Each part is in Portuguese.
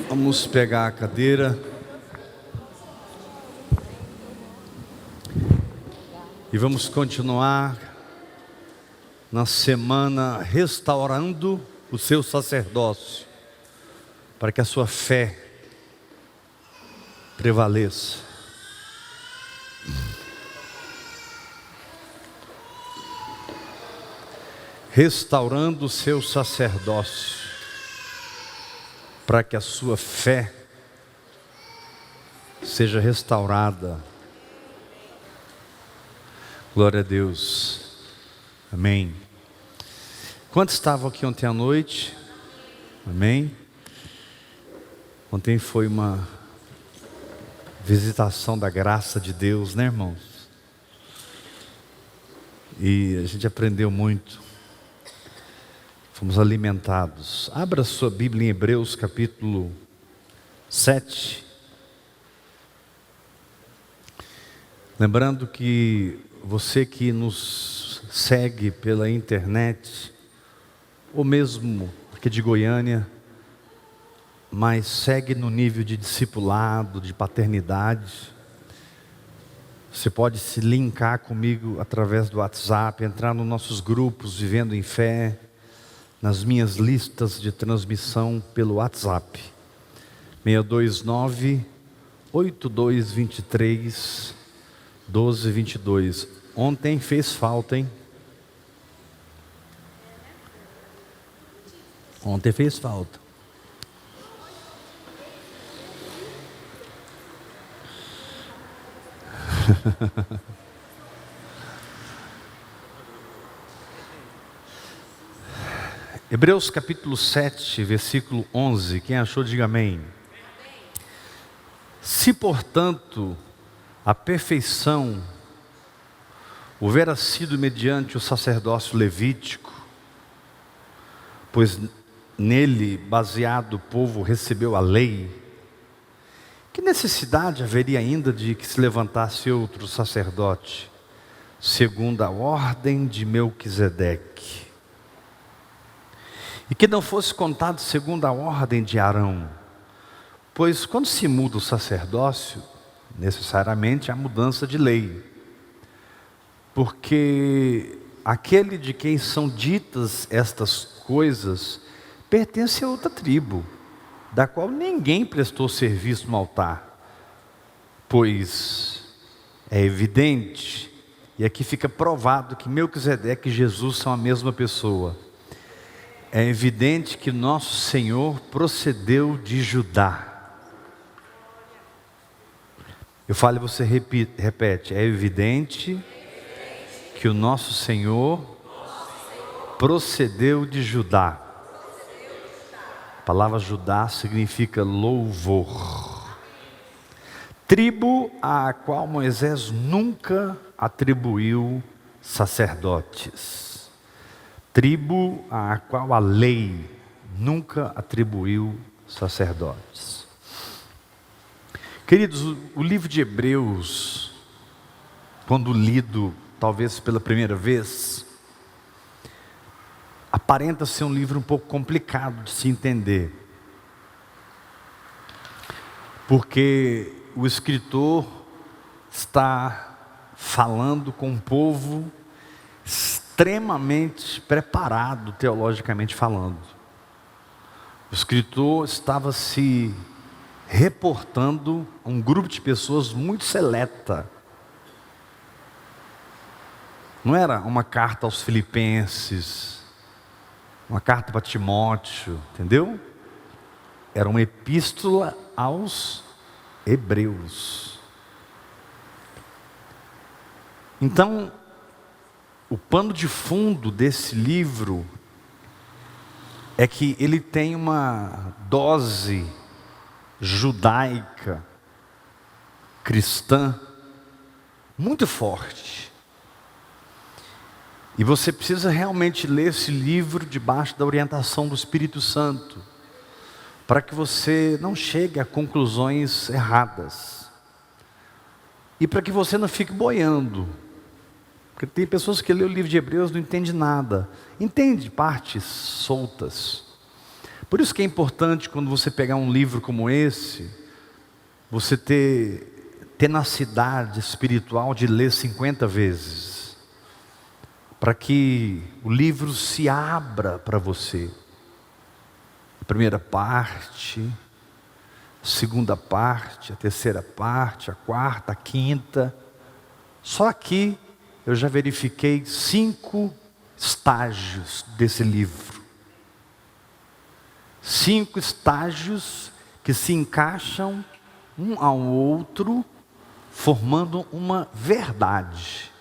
Vamos pegar a cadeira e vamos continuar na semana restaurando o seu sacerdócio, para que a sua fé prevaleça. Restaurando o seu sacerdócio, para que a sua fé seja restaurada. Glória a Deus. Amém. Quantos estavam aqui ontem à noite? Amém. Ontem foi uma visitação da graça de Deus, né, irmãos? E a gente aprendeu muito. Fomos alimentados. Abra sua Bíblia em Hebreus capítulo 7. Lembrando que você que nos segue pela internet, ou mesmo aqui de Goiânia, mas segue no nível de discipulado, de paternidade, você pode se linkar comigo através do WhatsApp, entrar nos nossos grupos Vivendo em Fé, nas minhas listas de transmissão pelo WhatsApp, 629-8223-1222. Ontem fez falta, hein? Ontem fez falta. Hebreus capítulo 7, versículo 11, quem achou diga amém. Se portanto a perfeição houvera sido mediante o sacerdócio levítico, pois nele baseado o povo recebeu a lei, que necessidade haveria ainda de que se levantasse outro sacerdote, segundo a ordem de Melquisedeque, e que não fosse contado segundo a ordem de Arão? Pois quando se muda o sacerdócio, necessariamente há mudança de lei, porque aquele de quem são ditas estas coisas pertence a outra tribo, da qual ninguém prestou serviço no altar. Pois é evidente, e aqui fica provado, que Melquisedeque e Jesus são a mesma pessoa. É evidente que nosso Senhor procedeu de Judá. Eu falo e você repete. É evidente que o nosso Senhor procedeu de Judá. A palavra Judá significa louvor. Tribo à qual Moisés nunca atribuiu sacerdotes. Tribo à qual a lei nunca atribuiu sacerdotes. Queridos, o livro de Hebreus, quando lido talvez pela primeira vez, aparenta ser um livro um pouco complicado de se entender, porque o escritor está falando com um povo extremamente preparado teologicamente falando. O escritor estava se reportando a um grupo de pessoas muito seleta. Não era uma carta aos Filipenses, uma carta para Timóteo, entendeu? Era uma epístola aos Hebreus. Então, o pano de fundo desse livro é que ele tem uma dose judaica, cristã, muito forte. E você precisa realmente ler esse livro debaixo da orientação do Espírito Santo, para que você não chegue a conclusões erradas, e para que você não fique boiando. Porque tem pessoas que lêem o livro de Hebreus e não entendem nada. Entende partes soltas, Por isso que é importante, quando você pegar um livro como esse, você ter tenacidade espiritual de ler 50 vezes, para que o livro se abra para você. A primeira parte, a segunda parte, a terceira parte, a quarta, a quinta. Só aqui eu já verifiquei 5 estágios desse livro. 5 estágios que se encaixam um ao outro, formando uma verdade.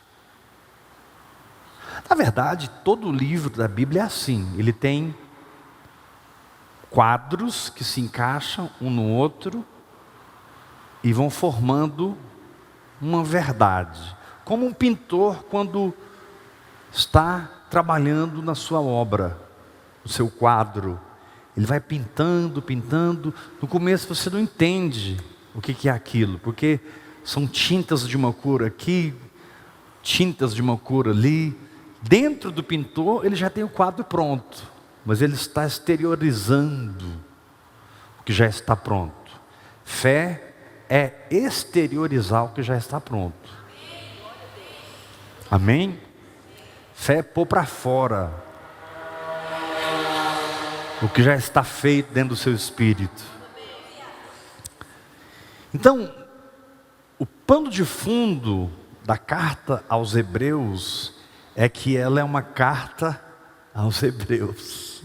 Na verdade, todo livro da Bíblia é assim. Ele tem quadros que se encaixam um no outro e vão formando uma verdade. Como um pintor quando está trabalhando na sua obra, no seu quadro. Ele vai pintando, pintando. No começo você não entende o que é aquilo, porque são tintas de uma cor aqui, tintas de uma cor ali. Dentro do pintor ele já tem o quadro pronto, mas ele está exteriorizando o que já está pronto. Fé é exteriorizar o que já está pronto. Amém? Fé é pôr para fora o que já está feito dentro do seu espírito. Então, o pano de fundo da carta aos Hebreus é que ela é uma carta aos Hebreus.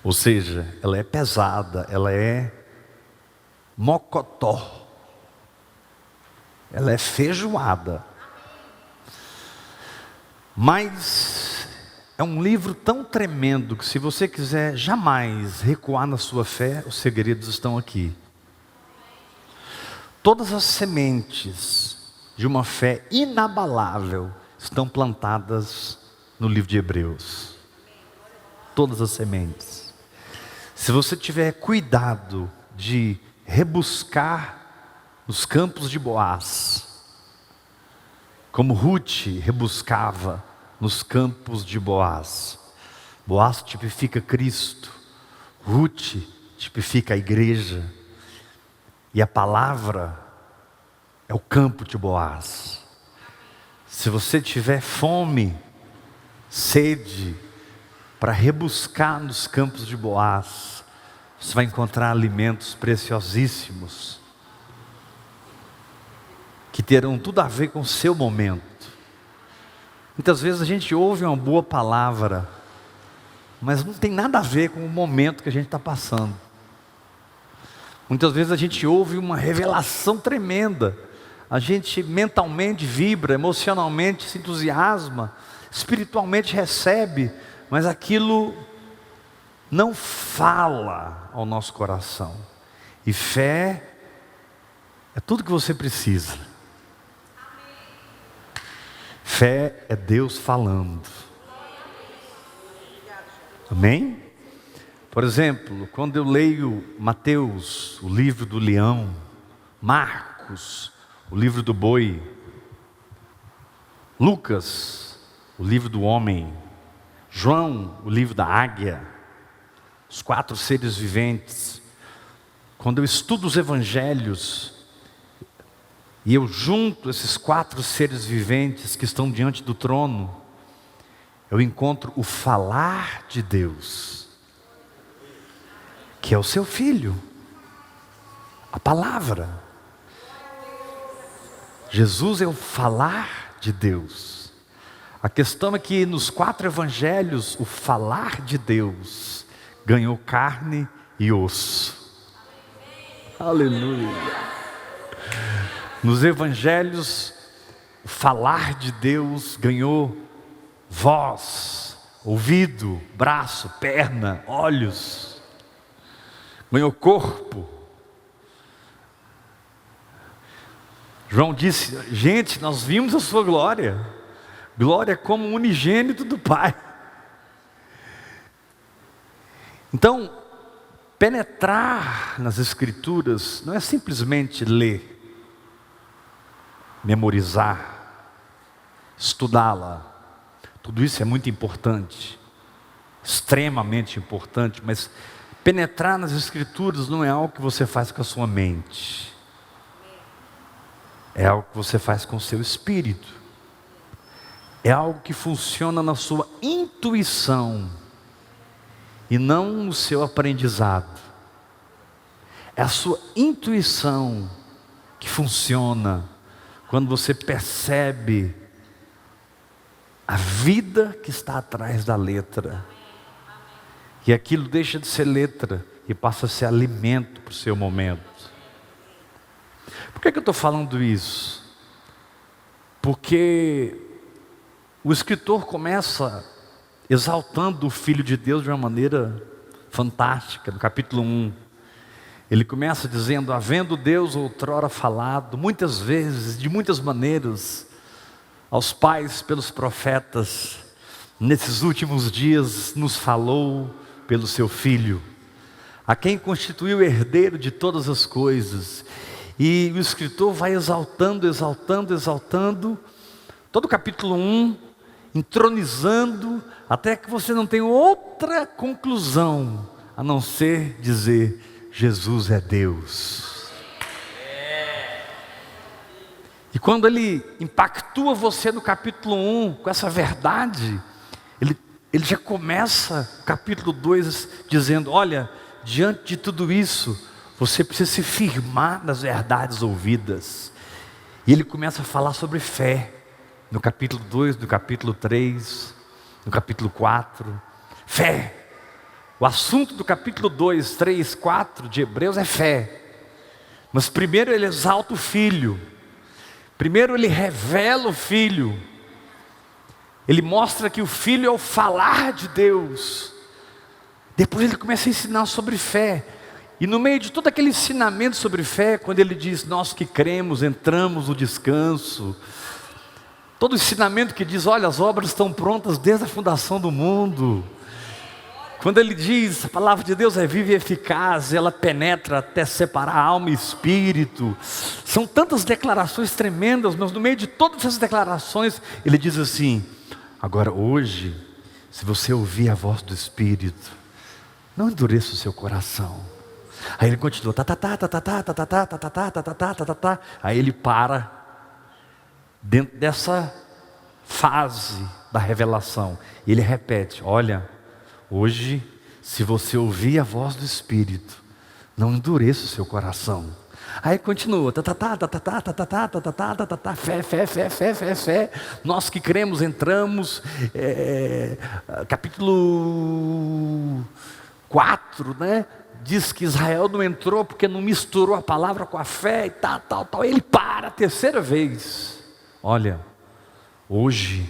Ou seja, ela é pesada, ela é mocotó, ela é feijoada. Mas é um livro tão tremendo que, se você quiser jamais recuar na sua fé, os segredos estão aqui. Todas as sementes de uma fé inabalável estão plantadas no livro de Hebreus. Todas as sementes. Se você tiver cuidado de rebuscar nos campos de Boaz, como Ruth rebuscava nos campos de Boaz. Boaz tipifica Cristo, Ruth tipifica a igreja, e a palavra é o campo de Boaz. Se você tiver fome, sede, para rebuscar nos campos de Boaz, você vai encontrar alimentos preciosíssimos, que terão tudo a ver com o seu momento. Muitas vezes a gente ouve uma boa palavra, mas não tem nada a ver com o momento que a gente está passando. Muitas vezes a gente ouve uma revelação tremenda, a gente mentalmente vibra, emocionalmente se entusiasma, espiritualmente recebe, mas aquilo não fala ao nosso coração. E fé é tudo que você precisa. Fé é Deus falando. Amém? Por exemplo, quando eu leio Mateus, o livro do leão, Marcos, o livro do boi, Lucas, o livro do homem, João, o livro da águia, os 4 seres viventes. Quando eu estudo os evangelhos, e eu junto esses 4 seres viventes que estão diante do trono, eu encontro o falar de Deus, que é o seu Filho, a palavra. Jesus é o falar de Deus. A questão é que nos 4 evangelhos, o falar de Deus ganhou carne e osso. Aleluia. Nos evangelhos, o falar de Deus ganhou voz, ouvido, braço, perna, olhos, ganhou corpo. João disse: gente, nós vimos a sua glória, glória como unigênito do Pai. Então, penetrar nas Escrituras não é simplesmente ler, memorizar, estudá-la. Tudo isso é muito importante. extremamente importante, mas penetrar nas Escrituras não é algo que você faz com a sua mente, é algo que você faz com o seu espírito, é algo que funciona na sua intuição e não no seu aprendizado. É a sua intuição que funciona quando você percebe a vida que está atrás da letra. E aquilo deixa de ser letra e passa a ser alimento para o seu momento. Por que eu estou falando isso? Porque o escritor começa exaltando o Filho de Deus de uma maneira fantástica, no capítulo 1. Ele começa dizendo: havendo Deus outrora falado, muitas vezes, de muitas maneiras, aos pais pelos profetas, nesses últimos dias nos falou pelo seu Filho, a quem constituiu herdeiro de todas as coisas. E o escritor vai exaltando, exaltando, exaltando, todo o capítulo 1, entronizando, até que você não tem outra conclusão, a não ser dizer: Jesus é Deus. E quando ele impactua você no capítulo 1 com essa verdade, ele já começa o capítulo 2 dizendo: olha, diante de tudo isso, você precisa se firmar nas verdades ouvidas. E ele começa a falar sobre fé, no capítulo 2, no capítulo 3, no capítulo 4, fé. O assunto do capítulo 2, 3, 4 de Hebreus é fé. Mas primeiro ele exalta o Filho. Primeiro ele revela o Filho. Ele mostra que o Filho é o falar de Deus. Depois ele começa a ensinar sobre fé. E no meio de todo aquele ensinamento sobre fé, quando ele diz: nós que cremos, entramos no descanso. Todo o ensinamento que diz: olha, as obras estão prontas desde a fundação do mundo. Quando ele diz: a palavra de Deus é viva e eficaz, ela penetra até separar alma e espírito. São tantas declarações tremendas, mas no meio de todas essas declarações, ele diz assim: agora hoje, se você ouvir a voz do Espírito, não endureça o seu coração. Aí ele continua, aí ele para, dentro dessa fase da revelação, e ele repete: olha, hoje, se você ouvir a voz do Espírito, não endureça o seu coração. Aí continua, fé, fé, fé, fé, fé, fé. Nós que cremos, entramos, capítulo 4, né? Diz que Israel não entrou porque não misturou a palavra com a fé e tal. Ele para a terceira vez. Olha, hoje,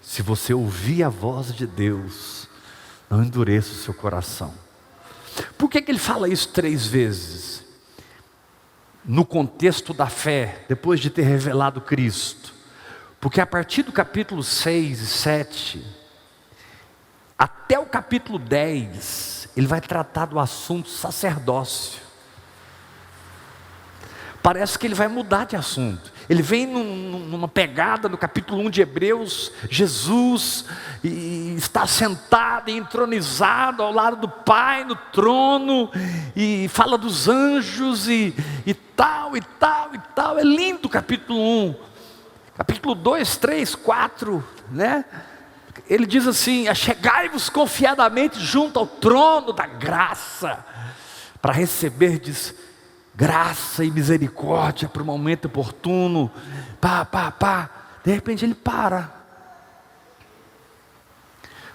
se você ouvir a voz de Deus, não endureça o seu coração. Por que ele fala isso 3 vezes? No contexto da fé, depois de ter revelado Cristo. Porque a partir do capítulo 6 e 7, até o capítulo 10, ele vai tratar do assunto sacerdócio. Parece que ele vai mudar de assunto. Ele vem numa pegada no capítulo 1 de Hebreus. Jesus está sentado e entronizado ao lado do Pai no trono, e fala dos anjos e tal. É lindo o capítulo 1. Capítulo 2, 3, 4, né? Ele diz assim: achegai-vos confiadamente junto ao trono da graça, para receberdes graça e misericórdia para o momento oportuno. De repente ele para.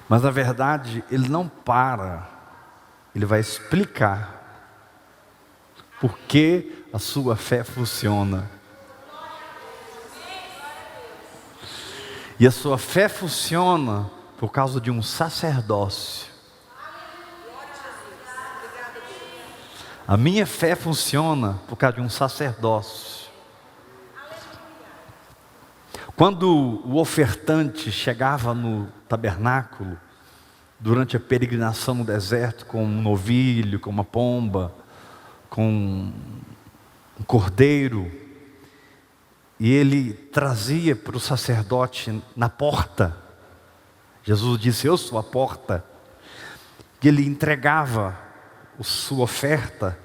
Mas na verdade ele não para. Ele vai explicar por que a sua fé funciona. E a sua fé funciona por causa de um sacerdócio. A minha fé funciona por causa de um sacerdócio. Quando o ofertante chegava no tabernáculo, durante a peregrinação no deserto, com um novilho, com uma pomba, com um cordeiro, e ele trazia para o sacerdote na porta. Jesus disse: eu sou a porta. e ele entregava a sua oferta,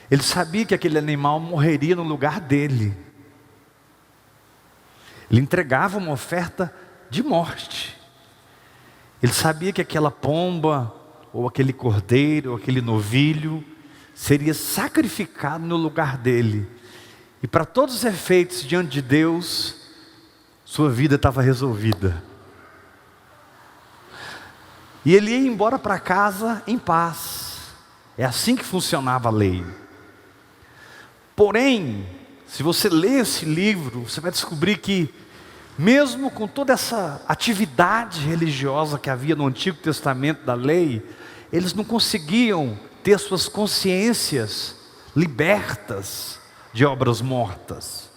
ele sabia que aquele animal morreria no lugar dele. Ele entregava uma oferta de morte. Ele sabia que aquela pomba, ou aquele cordeiro, ou aquele novilho, seria sacrificado no lugar dele. E para todos os efeitos, diante de Deus, sua vida estava resolvida. E ele ia embora para casa em paz. É assim que funcionava a lei. Porém, se você ler esse livro, você vai descobrir que, mesmo com toda essa atividade religiosa que havia no Antigo Testamento da lei, eles não conseguiam ter suas consciências libertas de obras mortas.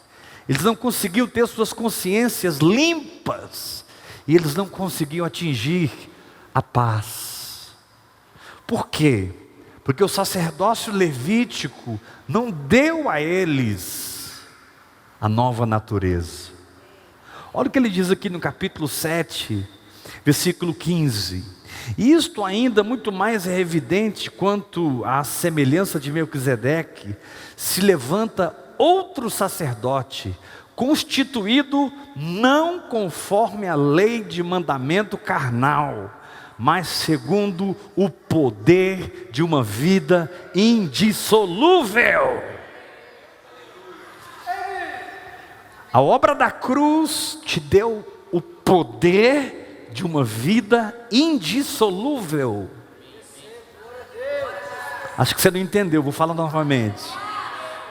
Eles não conseguiam ter suas consciências limpas. E eles não conseguiam atingir a paz. Por quê? Porque o sacerdócio levítico não deu a eles a nova natureza. Olha o que ele diz aqui no capítulo 7, versículo 15. E isto ainda muito mais é evidente quanto à semelhança de Melquisedeque, se levanta outro sacerdote, constituído não conforme a lei de mandamento carnal, mas segundo o poder de uma vida indissolúvel. A obra da cruz te deu o poder de uma vida indissolúvel. Acho que você não entendeu, vou falar novamente.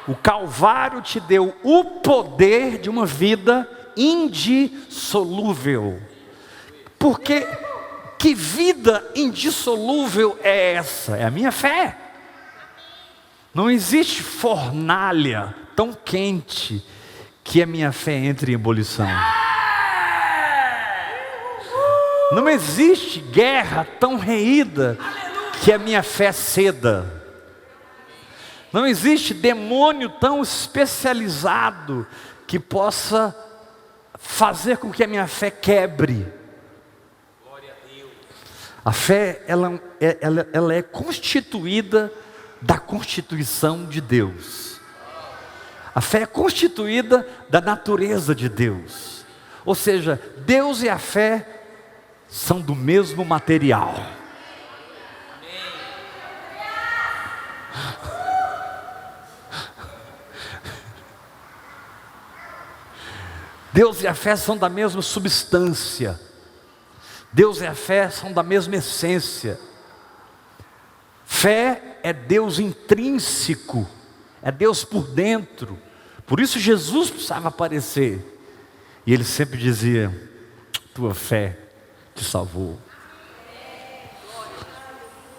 O Calvário te deu o poder de uma vida indissolúvel. Porque que vida indissolúvel é essa? É a minha fé. Não existe fornalha tão quente que a minha fé entre em ebulição. Não existe guerra tão reída que a minha fé ceda. Não existe demônio tão especializado que possa fazer com que a minha fé quebre. A fé, ela é constituída da constituição de Deus. A fé é constituída da natureza de Deus. Ou seja, Deus e a fé são do mesmo material. Deus e a fé são da mesma substância. Deus e a fé são da mesma essência. Fé é Deus intrínseco, é Deus por dentro. Por isso Jesus precisava aparecer. E ele sempre dizia: tua fé te salvou.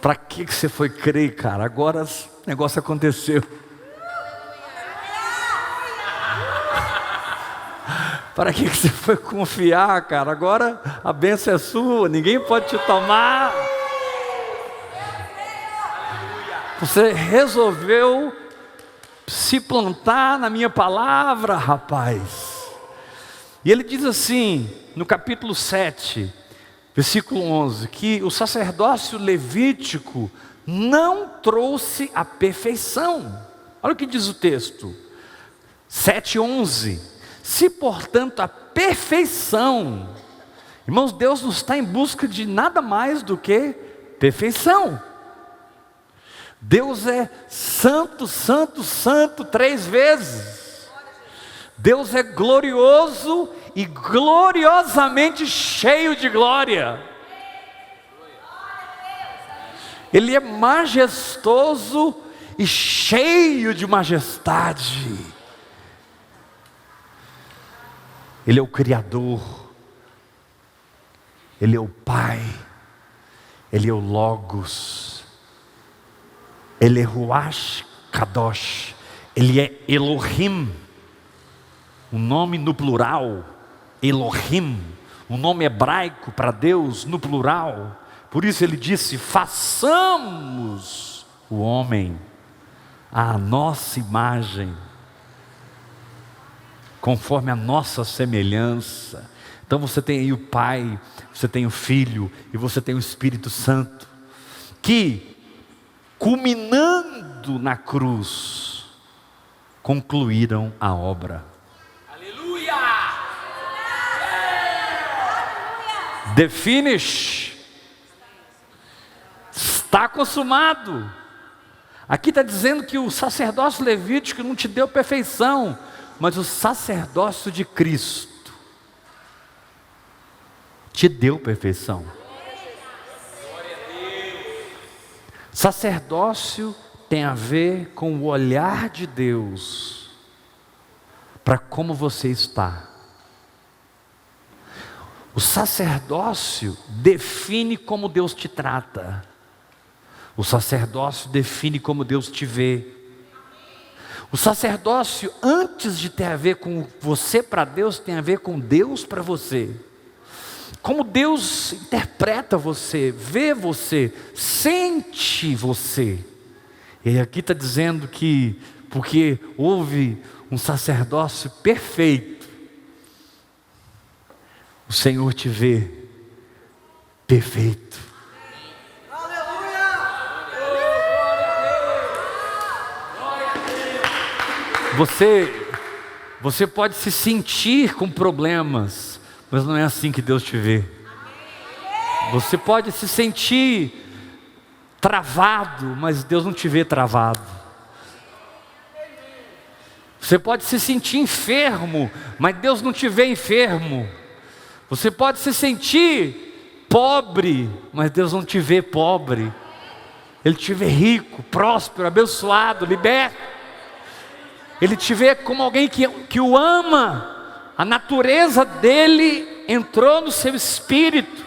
Para que você foi crer, cara? Agora o negócio aconteceu. Para que você foi confiar, cara? Agora a bênção é sua, ninguém pode te tomar. Você resolveu se plantar na minha palavra, rapaz. E ele diz assim, no capítulo 7, versículo 11, que o sacerdócio levítico não trouxe a perfeição. Olha o que diz o texto, 7:11. Se, portanto, a perfeição, irmãos, Deus não está em busca de nada mais do que perfeição. Deus é santo, santo, santo 3 vezes. Deus é glorioso e gloriosamente cheio de glória. Ele é majestoso e cheio de majestade. Ele é o Criador, Ele é o Pai, Ele é o Logos, Ele é Ruach Kadosh, Ele é Elohim, um nome no plural, Elohim, um nome hebraico para Deus no plural. Por isso ele disse: façamos o homem à nossa imagem, conforme a nossa semelhança. Então você tem aí o Pai, você tem o Filho e você tem o Espírito Santo. que, culminando na cruz, concluíram a obra. Aleluia! The finish. Está consumado. Aqui está dizendo que o sacerdócio levítico não te deu perfeição, mas o sacerdócio de Cristo te deu perfeição. Sacerdócio tem a ver com o olhar de Deus para como você está. O sacerdócio define como Deus te trata. O sacerdócio define como Deus te vê. O sacerdócio, antes de ter a ver com você para Deus, tem a ver com Deus para você. Como Deus interpreta você, vê você, sente você. E aqui está dizendo que, porque houve um sacerdócio perfeito, o Senhor te vê perfeito. Você pode se sentir com problemas, mas não é assim que Deus te vê. Você pode se sentir travado, mas Deus não te vê travado. Você pode se sentir enfermo, mas Deus não te vê enfermo. Você pode se sentir pobre, mas Deus não te vê pobre. Ele te vê rico, próspero, abençoado, liberto. Ele te vê como alguém que o ama. A natureza dele entrou no seu espírito.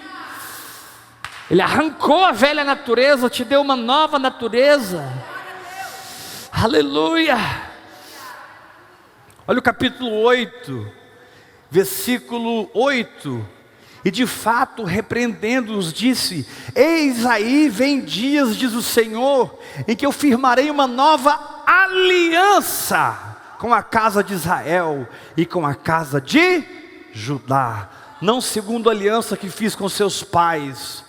Ele arrancou a velha natureza, te deu uma nova natureza. Aleluia. Olha o capítulo 8, versículo 8. E de fato, repreendendo-os, disse: eis aí vem dias, diz o Senhor, em que eu firmarei uma nova aliança com a casa de Israel e com a casa de Judá, não segundo a aliança que fiz com seus pais,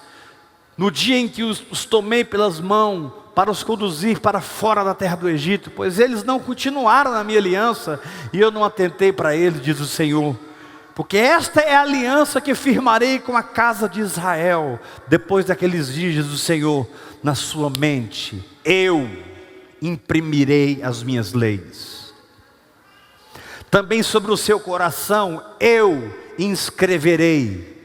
no dia em que os tomei pelas mãos, para os conduzir para fora da terra do Egito, pois eles não continuaram na minha aliança, e eu não atentei para eles, diz o Senhor. Porque esta é a aliança que firmarei com a casa de Israel, depois daqueles dias, diz o Senhor, na sua mente, eu imprimirei as minhas leis. Também sobre o seu coração, eu inscreverei.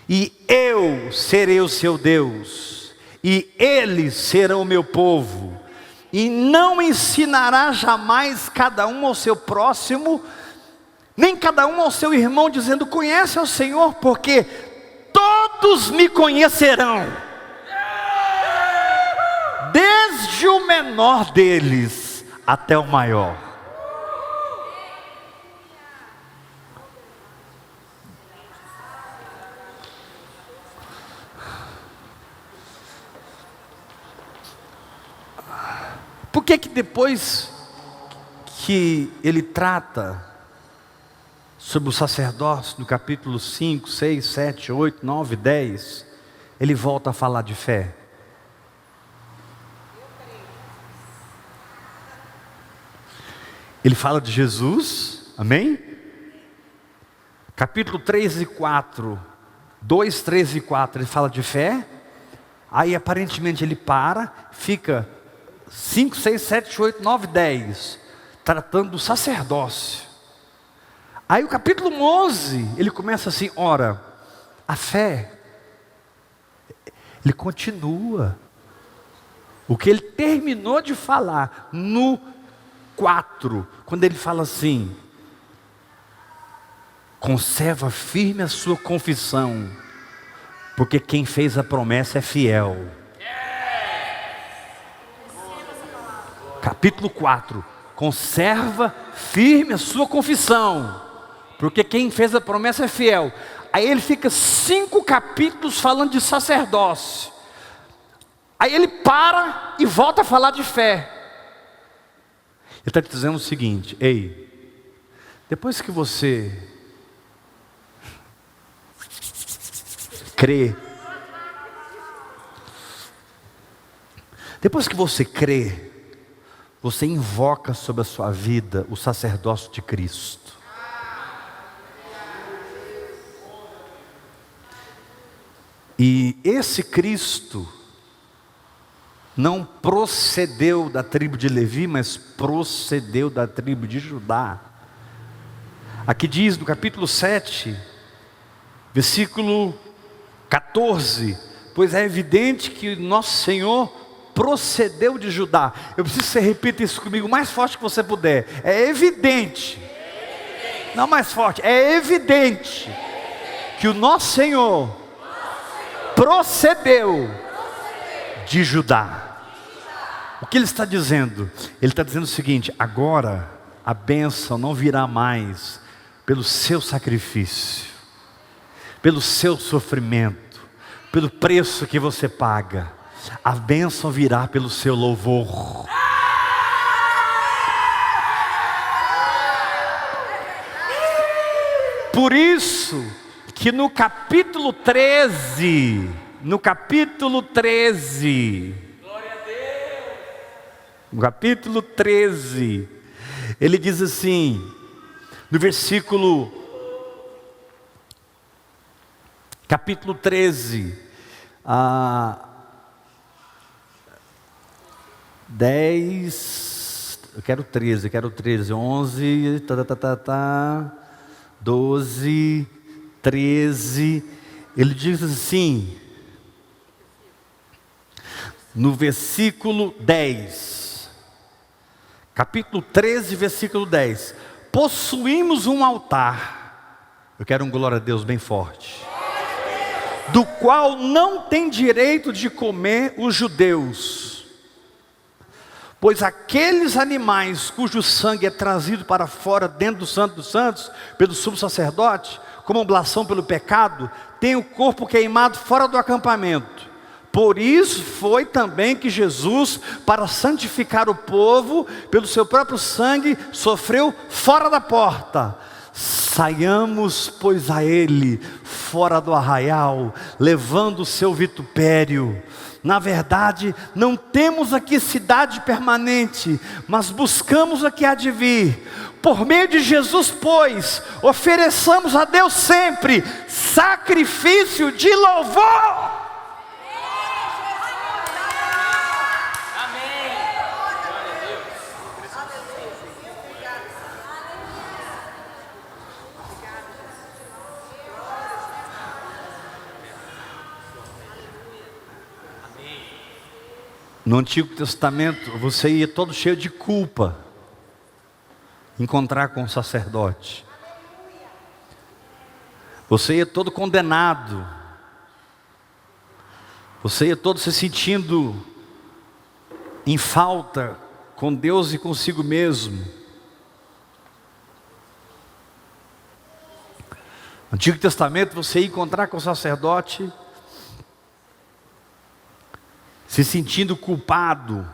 E eu serei o seu Deus, e eles serão o meu povo. E não ensinará jamais cada um ao seu próximo, nem cada um ao seu irmão, dizendo: conhece ao Senhor, porque todos me conhecerão, desde o menor deles até o maior. Por que que depois que ele trata sobre o sacerdócio, no capítulo 5, 6, 7, 8, 9, 10, ele volta a falar de fé? Ele fala de Jesus, amém? Capítulo 3 e 4, 2, 3 e 4, ele fala de fé. Aí aparentemente ele para, fica 5, 6, 7, 8, 9, 10, tratando do sacerdócio. Aí o capítulo 11, ele começa assim: ora, a fé, ele continua o que ele terminou de falar no 4, quando ele fala assim: conserva firme a sua confissão, porque quem fez a promessa é fiel. Capítulo 4, conserva firme a sua confissão, porque quem fez a promessa é fiel. Aí ele fica 5 capítulos falando de sacerdócio. Aí ele para e volta a falar de fé. Ele está te dizendo o seguinte: ei, depois que você crê, Depois que você crê, você invoca sobre a sua vida o sacerdócio de Cristo. E esse Cristo não procedeu da tribo de Levi, mas procedeu da tribo de Judá. Aqui diz no capítulo 7, versículo 14: pois é evidente que nosso Senhor procedeu de Judá. Eu preciso que você repita isso comigo o mais forte que você puder. É evidente. Não mais forte. É evidente que o nosso Senhor procedeu de Judá. O que ele está dizendo? Ele está dizendo o seguinte: agora a bênção não virá mais pelo seu sacrifício, pelo seu sofrimento, pelo preço que você paga. A bênção virá pelo seu louvor. Por isso que no capítulo 13, no capítulo 13, ele diz assim, no versículo, capítulo 13, 10, eu quero 13, 11, 12, 13, ele diz assim, no versículo 10, capítulo 13, versículo 10, possuímos um altar, eu quero um glória a Deus bem forte, do qual não tem direito de comer os judeus, pois aqueles animais cujo sangue é trazido para fora dentro do Santo dos Santos, pelo sumo sacerdote, como oblação pelo pecado, têm o corpo queimado fora do acampamento. Por isso foi também que Jesus, para santificar o povo, pelo seu próprio sangue, sofreu fora da porta. Saiamos, pois, a ele, fora do arraial, levando o seu vitupério. Na verdade, não temos aqui cidade permanente, mas buscamos a que há de vir. Por meio de Jesus, pois, ofereçamos a Deus sempre sacrifício de louvor. No Antigo Testamento, você ia todo cheio de culpa encontrar com o sacerdote. Você ia todo condenado. Você ia todo se sentindo em falta com Deus e consigo mesmo. No Antigo Testamento, você ia encontrar com o sacerdote se sentindo culpado.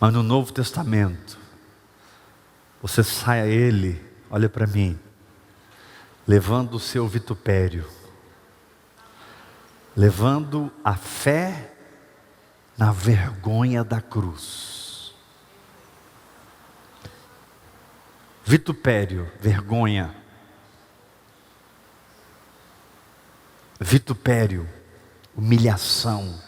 Mas no Novo Testamento, você sai a Ele, olha para mim, levando o seu vitupério, levando a fé na vergonha da cruz. Vitupério, vergonha. Vitupério, humilhação.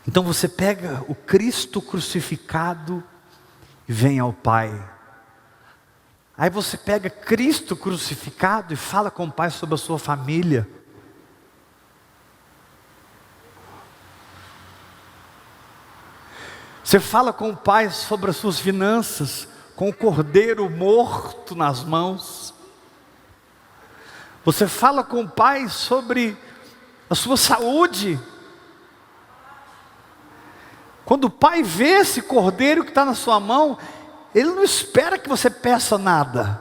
Então você pega o Cristo crucificado e vem ao Pai. Aí você pega Cristo crucificado e fala com o Pai sobre a sua família. Você fala com o Pai sobre as suas finanças, com o cordeiro morto nas mãos. Você fala com o Pai sobre a sua saúde. Quando o Pai vê esse cordeiro que está na sua mão, Ele não espera que você peça nada.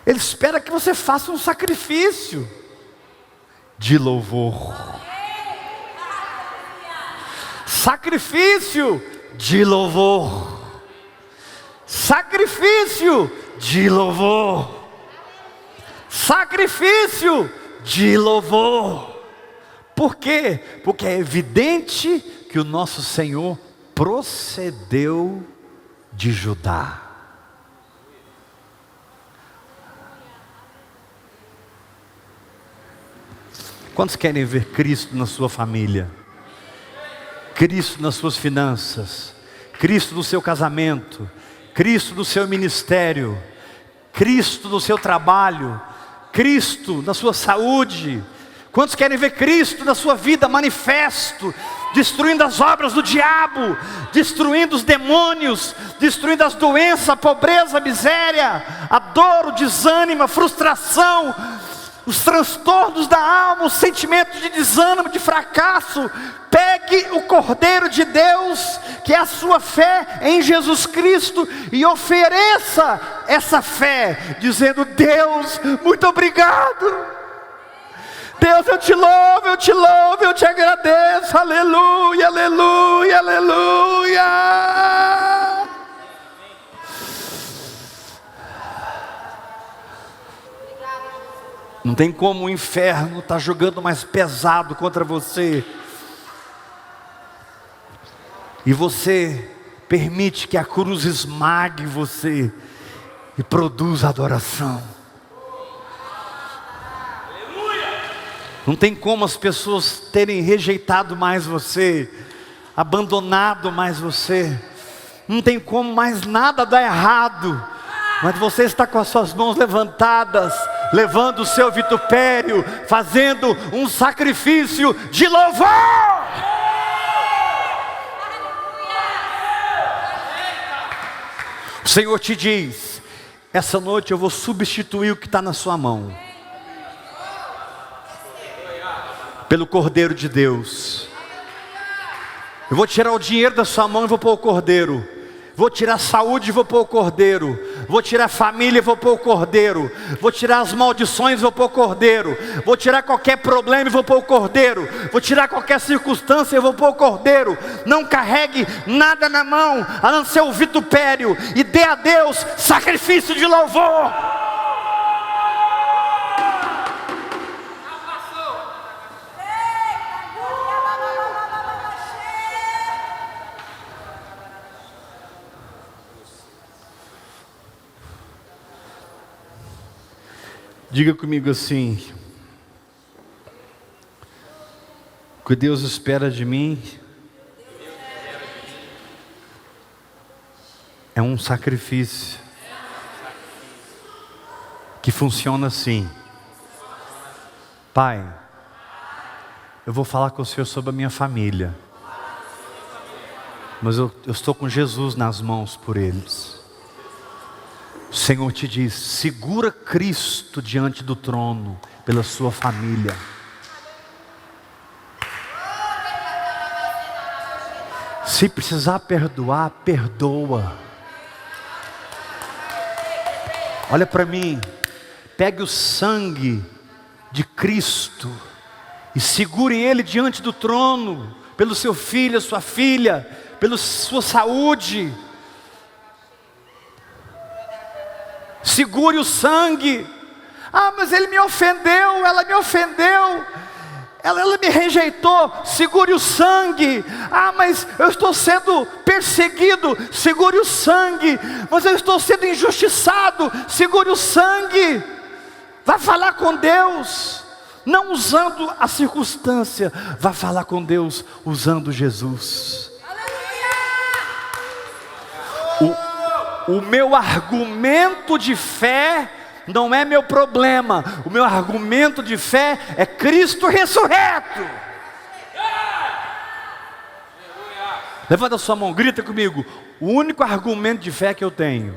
Ele espera que você faça um sacrifício de louvor. Sacrifício de louvor. Sacrifício de louvor. sacrifício de louvor. Por quê? Porque é evidente que o nosso Senhor procedeu de Judá. Quantos querem ver Cristo na sua família? Cristo nas suas finanças? Cristo no seu casamento? Cristo no seu ministério? Cristo no seu trabalho? Cristo na sua saúde? Quantos querem ver Cristo na sua vida manifesto, destruindo as obras do diabo, destruindo os demônios, destruindo as doenças, a pobreza, a miséria, a dor, o desânimo, a frustração, os transtornos da alma, os sentimentos de desânimo, de fracasso? Pegue o Cordeiro de Deus, que é a sua fé em Jesus Cristo, e ofereça essa fé, dizendo: Deus, muito obrigado. Deus, eu te louvo, eu te louvo, eu te agradeço. Aleluia, aleluia, aleluia. Não tem como o inferno estar jogando mais pesado contra você, e você permite que a cruz esmague você e produza adoração. Não tem como as pessoas terem rejeitado mais você, abandonado mais você. Não tem como mais nada dar errado, mas você está com as suas mãos levantadas, levando o seu vitupério, fazendo um sacrifício de louvor. O Senhor te diz: essa noite eu vou substituir o que está na sua mão pelo Cordeiro de Deus. Eu vou tirar o dinheiro da sua mão e vou pôr o Cordeiro. Vou tirar a saúde e vou pôr o Cordeiro. Vou tirar a família e vou pôr o Cordeiro. Vou tirar as maldições e vou pôr o Cordeiro. Vou tirar qualquer problema e vou pôr o Cordeiro. Vou tirar qualquer circunstância e vou pôr o Cordeiro. Não carregue nada na mão, a não ser o vitupério, e dê a Deus sacrifício de louvor. Diga comigo assim: o que Deus espera de mim é um sacrifício que funciona assim. Pai, eu vou falar com o Senhor sobre a minha família, mas eu estou com Jesus nas mãos por eles. O Senhor te diz: segura Cristo diante do trono pela sua família. Se precisar perdoar, perdoa. Olha para mim, pegue o sangue de Cristo e segure Ele diante do trono, pelo seu filho, a sua filha, pela sua saúde. Segure o sangue. Ah, mas ele me ofendeu, ela me ofendeu, ela me rejeitou. Segure o sangue. Ah, mas eu estou sendo perseguido. Segure o sangue. Mas eu estou sendo injustiçado. Segure o sangue. Vai falar com Deus, não usando a circunstância. Vai falar com Deus usando Jesus. O meu argumento de fé não é meu problema. O meu argumento de fé é Cristo ressurreto. Levanta a sua mão, grita comigo: o único argumento de fé que eu tenho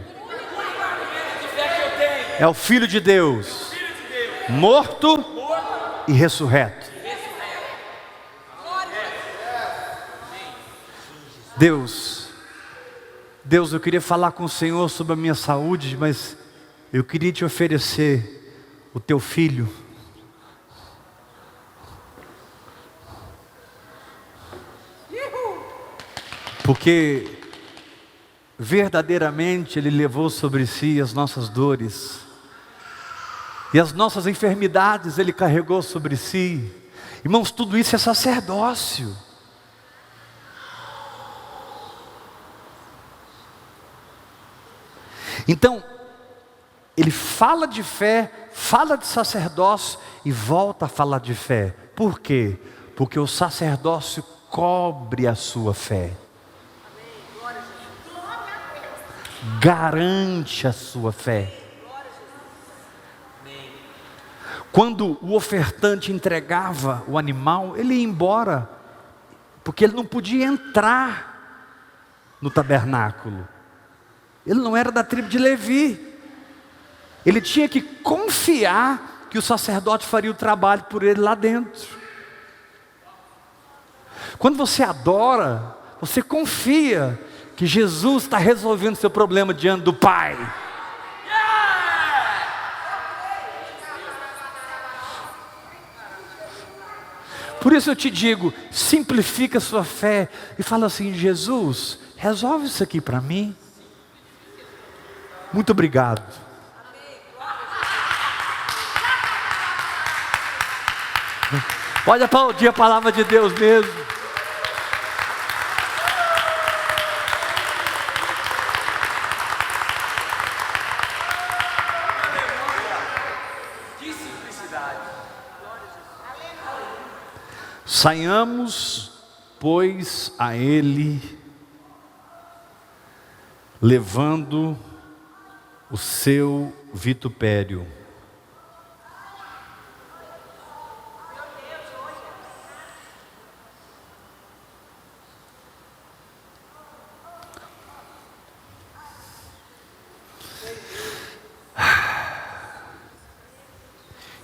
é o Filho de Deus, morto e ressurreto. Deus, eu queria falar com o Senhor sobre a minha saúde, mas eu queria te oferecer o teu filho. Porque verdadeiramente Ele levou sobre si as nossas dores. E as nossas enfermidades Ele carregou sobre si. Irmãos, tudo isso é sacerdócio. Então, Ele fala de fé, fala de sacerdócio e volta a falar de fé. Por quê? Porque o sacerdócio cobre a sua fé. Garante a sua fé. Quando o ofertante entregava o animal, ele ia embora, porque ele não podia entrar no tabernáculo. Ele não era da tribo de Levi. Ele tinha que confiar que o sacerdote faria o trabalho por ele lá dentro. Quando você adora, você confia que Jesus está resolvendo seu problema diante do Pai. Por isso eu te digo, simplifica a sua fé e fala assim: Jesus, resolve isso aqui para mim. Muito obrigado. Pode aplaudir a palavra de Deus mesmo. Saiamos, pois, a Ele, levando o seu vitupério.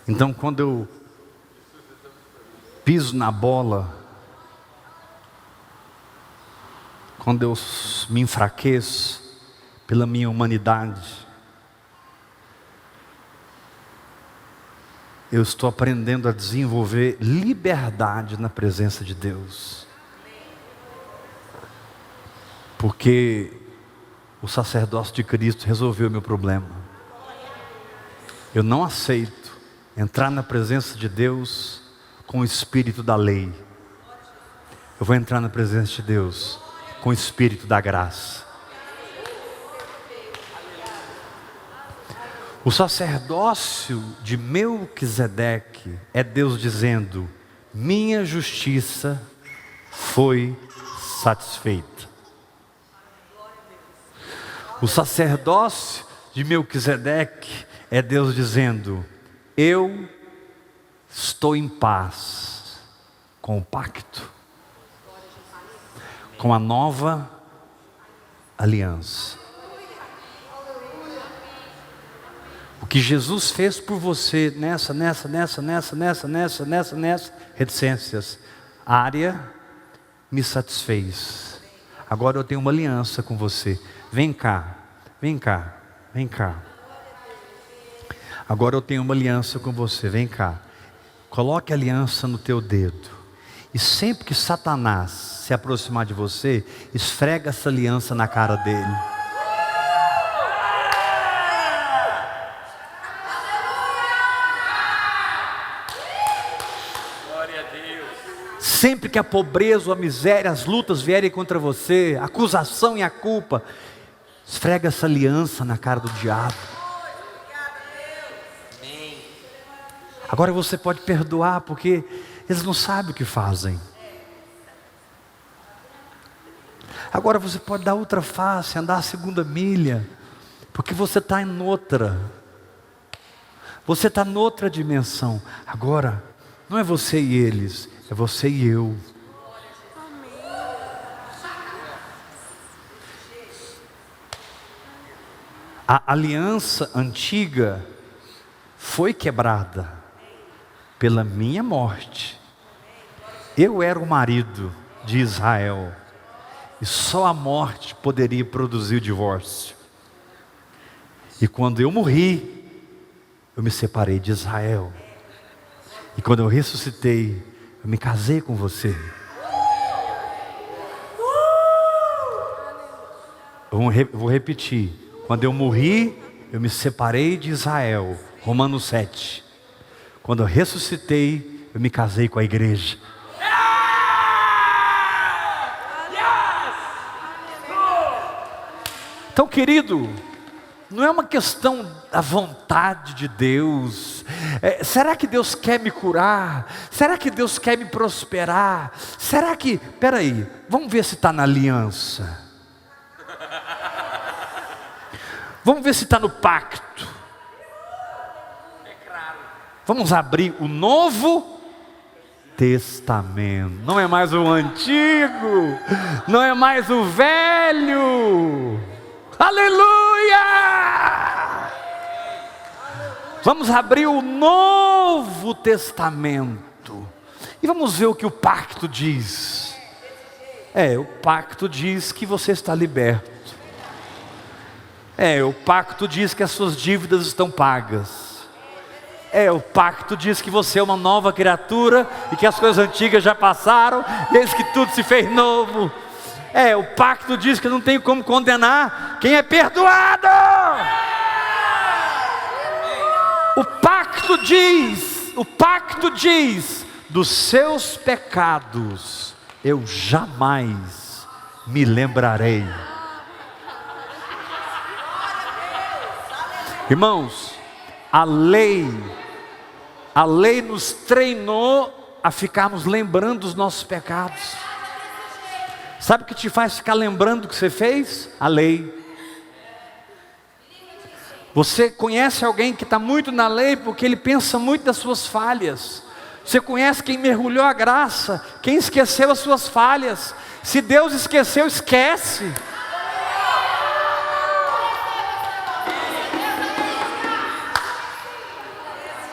Então, quando eu piso na bola, quando eu me enfraqueço pela minha humanidade, eu estou aprendendo a desenvolver liberdade na presença de Deus. Porque o sacerdócio de Cristo resolveu o meu problema. Eu não aceito entrar na presença de Deus com o espírito da lei. Eu vou entrar na presença de Deus com o espírito da graça. O sacerdócio de Melquisedeque é Deus dizendo: minha justiça foi satisfeita. O sacerdócio de Melquisedeque é Deus dizendo: eu estou em paz com o pacto, com a nova aliança. O que Jesus fez por você nessa reticências, área, me satisfez. Agora eu tenho uma aliança com você. Vem cá, vem cá, vem cá. Agora eu tenho uma aliança com você, vem cá. Coloque a aliança no teu dedo. E sempre que Satanás se aproximar de você, esfrega essa aliança na cara dele. Glória a Deus. Sempre que a pobreza, a miséria, as lutas vierem contra você, a acusação e a culpa, esfrega essa aliança na cara do diabo. Agora você pode perdoar, porque eles não sabem o que fazem. Agora você pode dar outra face, andar a segunda milha, porque você está em outra. Você está em outra dimensão. Agora, não é você e eles, é você e eu. A aliança antiga foi quebrada pela minha morte. Eu era o marido de Israel, e só a morte poderia produzir o divórcio. E quando eu morri, eu me separei de Israel. E quando eu ressuscitei, eu me casei com você. Eu vou repetir. Quando eu morri, eu me separei de Israel Romanos 7. Quando eu ressuscitei, eu me casei com a igreja. Então, querido, não é uma questão da vontade de Deus. Será que Deus quer me curar? Será que Deus quer me prosperar? Será que... Peraí, vamos ver se está na aliança. Vamos ver se está no pacto. Vamos abrir o Novo Testamento. Não é mais o antigo, não é mais o velho. Aleluia! Vamos abrir o Novo Testamento e vamos ver o que o pacto diz. O pacto diz que você está liberto. O pacto diz que as suas dívidas estão pagas. O pacto diz que você é uma nova criatura e que as coisas antigas já passaram, e eis que tudo se fez novo. O pacto diz que não tem como condenar quem é perdoado. O pacto diz, dos seus pecados eu jamais me lembrarei. Irmãos, a lei nos treinou a ficarmos lembrando dos nossos pecados. Sabe o que te faz ficar lembrando do que você fez? A lei. Você conhece alguém que está muito na lei porque ele pensa muito das suas falhas. Você conhece quem mergulhou a graça, quem esqueceu as suas falhas. Se Deus esqueceu, esquece.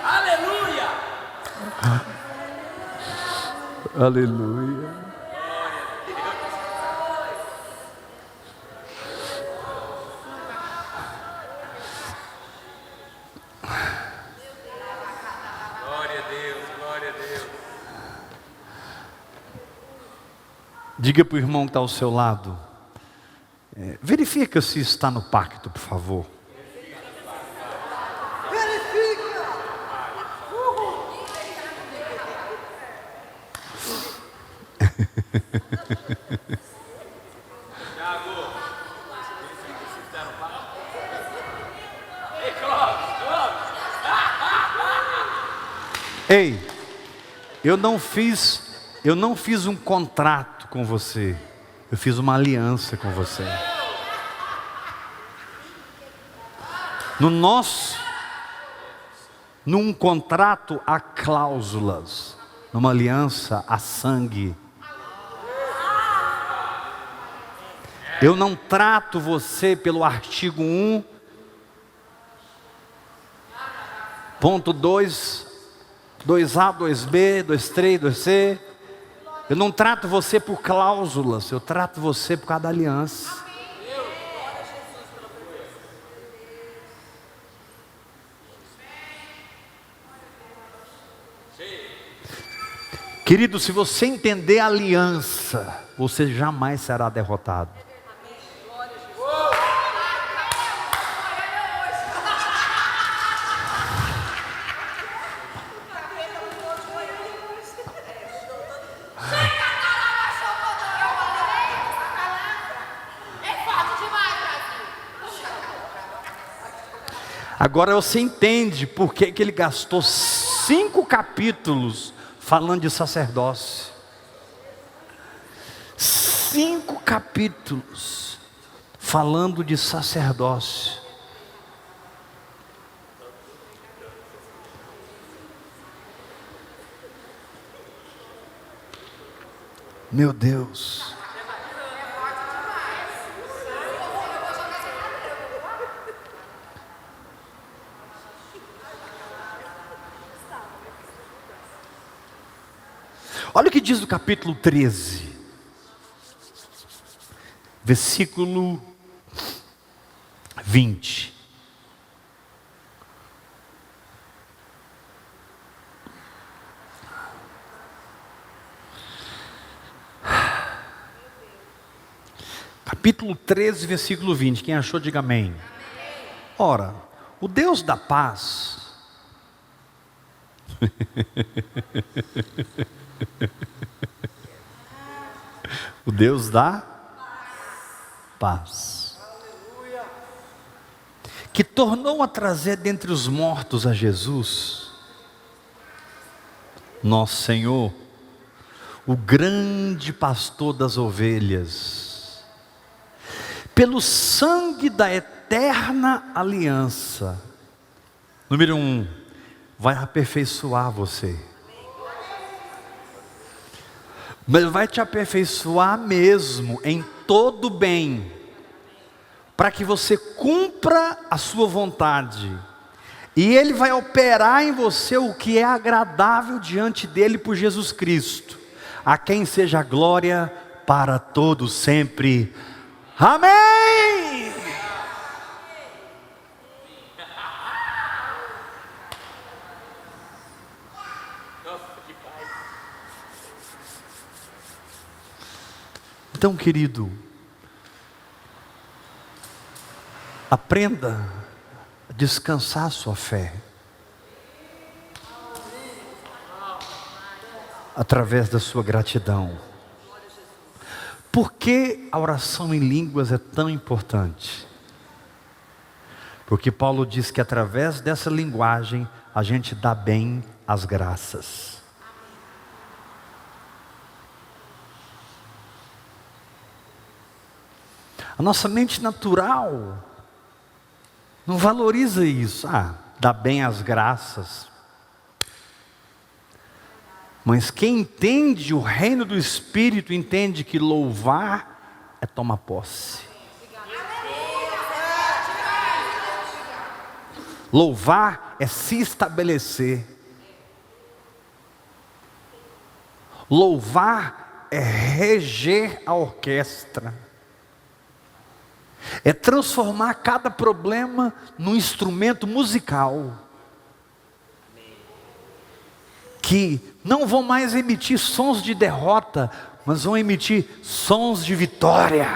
Aleluia! Aleluia. Diga para o irmão que está ao seu lado, verifica se está no pacto, por favor. Verifica! Ei, eu não fiz um contrato com você, eu fiz uma aliança com você. Num contrato há cláusulas, numa aliança há sangue. Eu não trato você pelo artigo 1, ponto 2, 2A, 2B, 2,3, 2C. Eu não trato você por cláusulas, eu trato você por causa da aliança. Querido, se você entender a aliança, você jamais será derrotado. Agora você entende por que ele gastou 5 capítulos falando de sacerdócio. 5 capítulos falando de sacerdócio. Meu Deus. Olha o que diz no capítulo 13, versículo 20. Capítulo 13, versículo 20. Quem achou, diga amém. Ora, o Deus da paz O Deus da paz, que tornou a trazer dentre os mortos a Jesus, nosso Senhor, o grande pastor das ovelhas, pelo sangue da eterna aliança. Número 1, vai aperfeiçoar você. Mas vai te aperfeiçoar mesmo em todo bem, para que você cumpra a sua vontade. E Ele vai operar em você o que é agradável diante dEle por Jesus Cristo, a quem seja a glória para todos sempre. Amém! Então, querido, aprenda a descansar sua fé através da sua gratidão. Por que a oração em línguas é tão importante? Porque Paulo diz que através dessa linguagem a gente dá bem as graças. A nossa mente natural não valoriza isso. Dá bem as graças. Mas quem entende o reino do Espírito, entende que louvar é tomar posse. Louvar é se estabelecer. Louvar é reger a orquestra. É transformar cada problema num instrumento musical, que não vão mais emitir sons de derrota, mas vão emitir sons de vitória.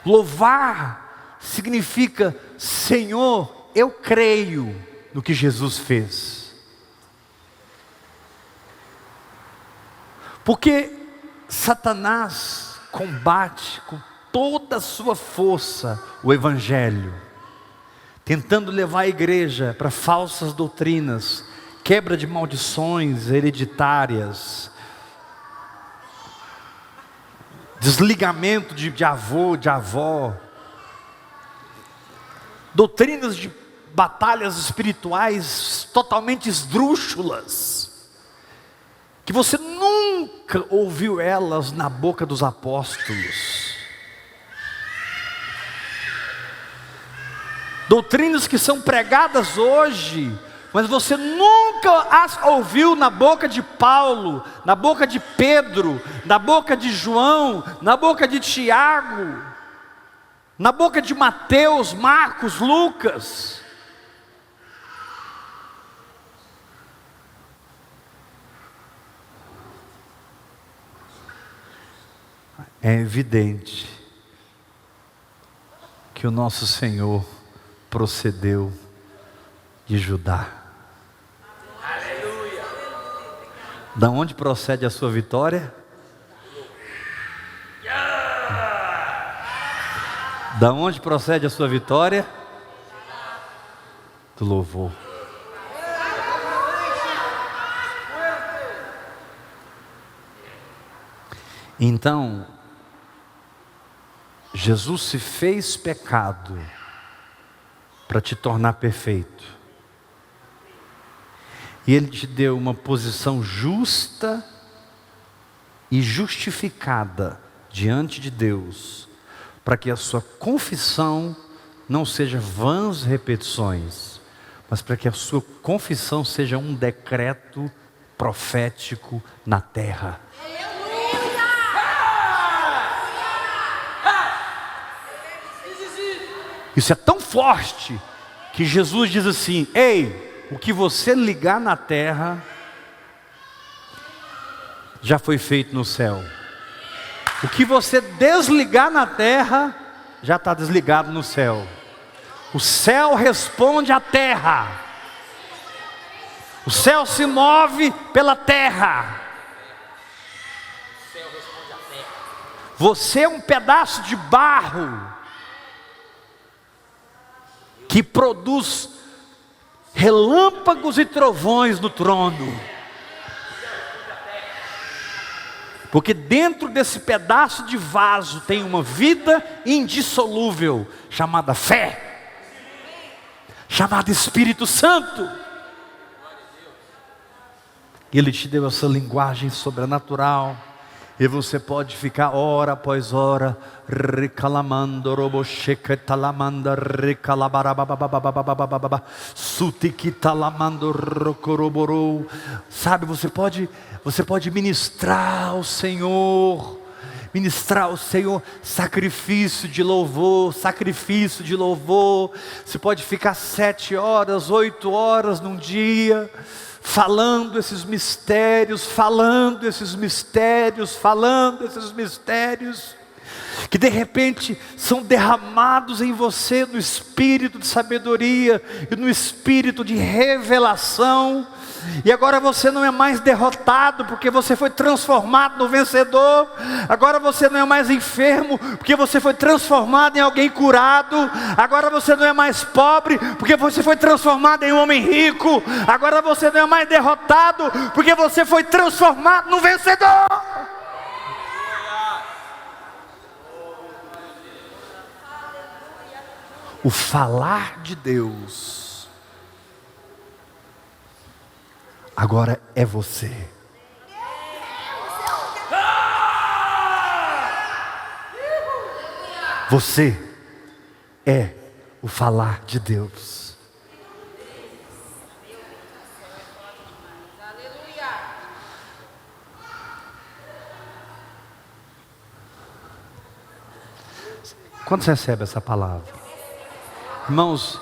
Louvar significa: Senhor, eu creio no que Jesus fez. Porque Satanás combate com toda a sua força o Evangelho, tentando levar a igreja para falsas doutrinas, quebra de maldições hereditárias, desligamento de avô, de avó, doutrinas de batalhas espirituais totalmente esdrúxulas, que você nunca ouviu elas na boca dos apóstolos. Doutrinas que são pregadas hoje, mas você nunca as ouviu na boca de Paulo, na boca de Pedro, na boca de João, na boca de Tiago, na boca de Mateus, Marcos, Lucas. É evidente que o nosso Senhor procedeu de Judá. Aleluia. Da onde procede a sua vitória? Da onde procede a sua vitória? Do louvor. Então, Jesus se fez pecado para te tornar perfeito. E Ele te deu uma posição justa e justificada diante de Deus, para que a sua confissão não seja vãs repetições, mas para que a sua confissão seja um decreto profético na terra. Isso é tão forte que Jesus diz assim: ei, o que você ligar na terra já foi feito no céu. O que você desligar na terra já está desligado no céu. O céu responde à terra O céu se move pela terra. O céu responde à terra. Você é um pedaço de barro que produz relâmpagos e trovões no trono. Porque dentro desse pedaço de vaso tem uma vida indissolúvel, chamada fé, chamada Espírito Santo. E Ele te deu essa linguagem sobrenatural. E você pode ficar hora após hora recalamando, robosheketalamanda, recalabarababababababababa, sutikitalamando, rocoroborou. Sabe, você pode ministrar ao Senhor. Ministrar ao Senhor sacrifício de louvor, sacrifício de louvor. Você pode ficar 7 horas, 8 horas num dia, falando esses mistérios, que de repente são derramados em você no espírito de sabedoria e no espírito de revelação. E agora você não é mais derrotado, porque você foi transformado no vencedor. Agora você não é mais enfermo, porque você foi transformado em alguém curado. Agora você não é mais pobre, porque você foi transformado em um homem rico. Agora você não é mais derrotado, porque você foi transformado no vencedor. O falar de Deus agora é você. Você é o falar de Deus. Quando você recebe essa palavra, irmãos,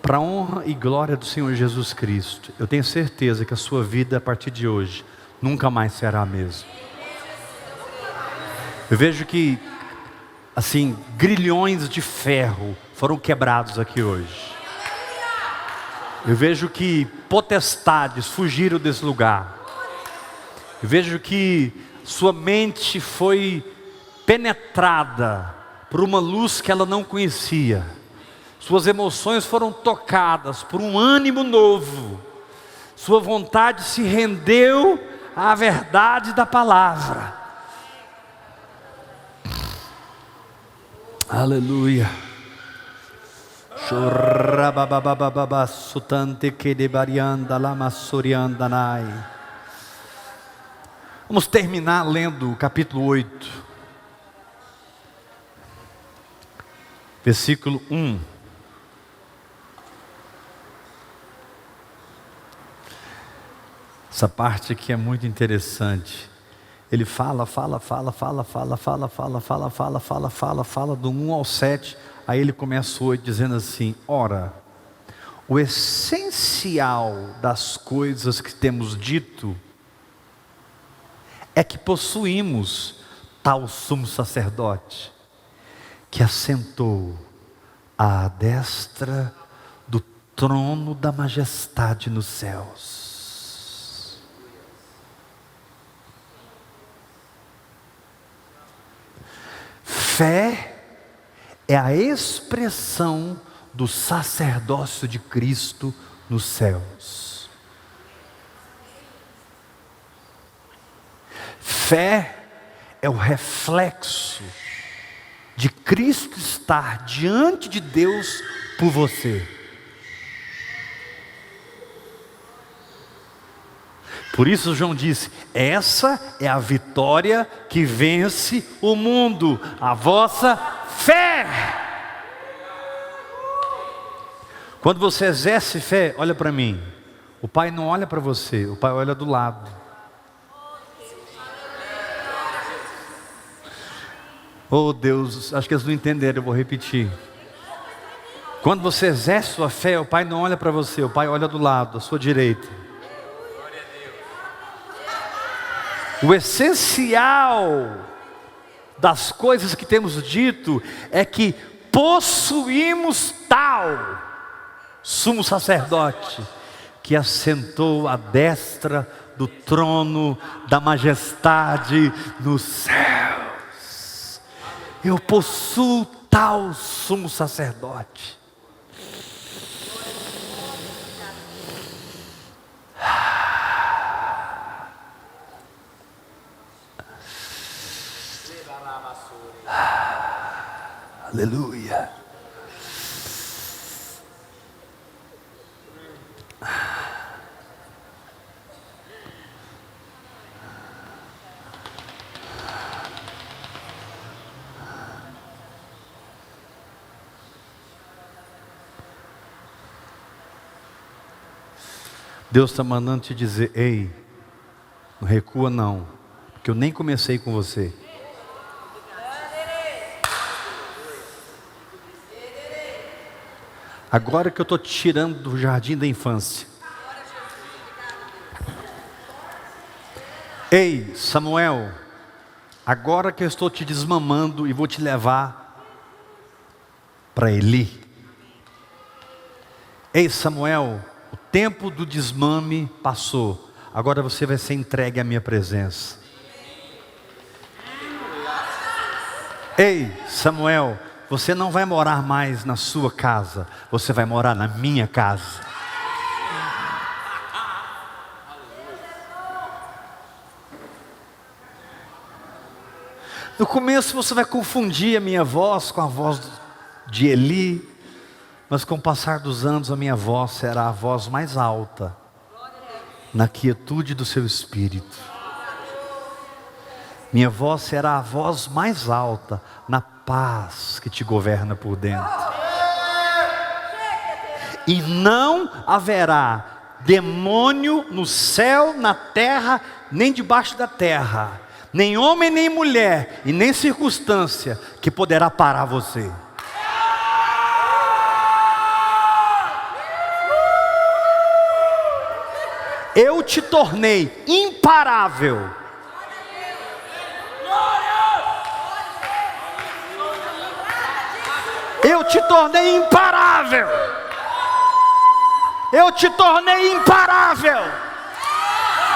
para a honra e glória do Senhor Jesus Cristo, eu tenho certeza que a sua vida a partir de hoje nunca mais será a mesma. Eu vejo que, assim, grilhões de ferro foram quebrados aqui hoje. Eu vejo que potestades fugiram desse lugar. Eu vejo que sua mente foi penetrada por uma luz que ela não conhecia. Suas emoções foram tocadas por um ânimo novo. Sua vontade se rendeu à verdade da palavra. Aleluia. Vamos terminar lendo o capítulo 8, versículo 1. Essa parte aqui é muito interessante. Ele fala do 1 ao 7. Aí ele começa o 8 dizendo assim: ora, o essencial das coisas que temos dito é que possuímos tal sumo sacerdote, que assentou à destra do trono da majestade nos céus. Fé é a expressão do sacerdócio de Cristo nos céus. Fé é o reflexo de Cristo estar diante de Deus por você. Por isso João disse: essa é a vitória que vence o mundo, a vossa fé. Quando você exerce fé, olha para mim. O Pai não olha para você, o Pai olha do lado. Oh Deus, acho que eles não entenderam, eu vou repetir. Quando você exerce sua fé, o Pai não olha para você, o Pai olha do lado, à sua direita. O essencial das coisas que temos dito é que possuímos tal sumo sacerdote, que assentou à destra do trono da majestade nos céus. Eu possuo tal sumo sacerdote. Aleluia. Deus está mandando te dizer: ei, não recua não, porque eu nem comecei com você. Agora que eu estou te tirando do jardim da infância. Ei, Samuel, agora que eu estou te desmamando e vou te levar para Eli. Ei, Samuel, o tempo do desmame passou. Agora você vai ser entregue à minha presença. Ei, Samuel, você não vai morar mais na sua casa, você vai morar na minha casa. No começo você vai confundir a minha voz com a voz de Eli, mas com o passar dos anos a minha voz será a voz mais alta, na quietude do seu espírito. Minha voz será a voz mais alta, na paz que te governa por dentro. E não haverá demônio no céu, na terra, nem debaixo da terra, nem homem, nem mulher, e nem circunstância que poderá parar você. Eu te tornei imparável. Eu te tornei imparável. Eu te tornei imparável.